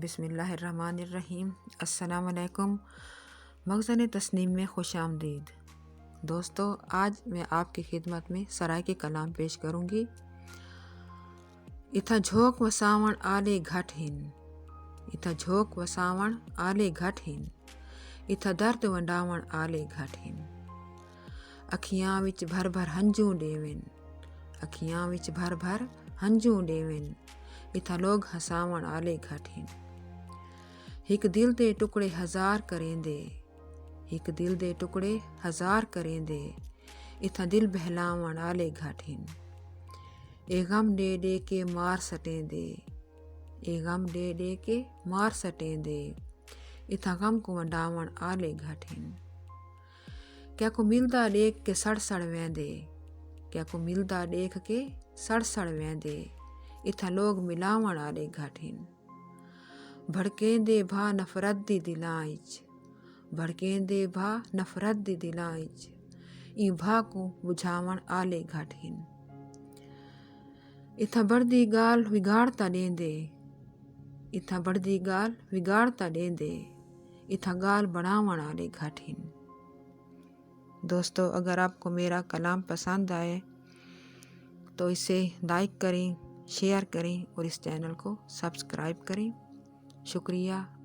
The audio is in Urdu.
بسم اللہ الرحمن الرحیم۔ السلام علیکم۔ مخزن تسنیم میں خوش آمدید۔ دوستو، آج میں آپ کی خدمت میں سرائے کے کلام پیش کروں گی۔ اتھا جھوک وساون آلے گھٹ ہن، اتھا جھوک وساون آلے گھٹ ہن، اتھا درد ونڈاون آلے گھٹ ہن۔ اکھیاں وچ بھر بھر ہنجوں ڈیون، اکھیاں وچ بھر بھر ہنجوں ڈیون، اتھا لوگ ہساون آلے گھٹ ہن۔ ہک دل دے ٹکڑے ہزار کریں دے، ہک دل دے ٹکڑے ہزار کریں دے، اتھا دل بہلاون آلے گھٹ ہن۔ اے غم ڈے ڈے کے مار سٹیں دے، اے غم ڈے ڈے کے مار سٹیں دے، اتھا غم کو ونڈاون آلے گھٹ ہن۔ کیا کو ملدا دیکھ کے سڑ سڑ ویندے، کیا کو ملدا دیکھ کے سڑ سڑ ویندے، اتھا لوگ ملاون آلے گھٹ ہن۔ بھڑکیندے بھا نفرت دی دلاں وچ، بھڑکیندے بھا نفرت دی دلاں وچ، ای بھا کو بجھاون آلے گھٹ ہن۔ اتھا بڑھدی گال وگاڑتا ڈیندے، اتھا بڑھدی گال وگاڑتا ڈیندے، اتھا گال بڑھاون آلے گھٹ ہن۔ دوستو، اگر آپ کو میرا کلام پسند آئے تو اسے لائک کریں، شیئر کریں اور اس چینل کو سبسکرائب کریں۔ شکریہ۔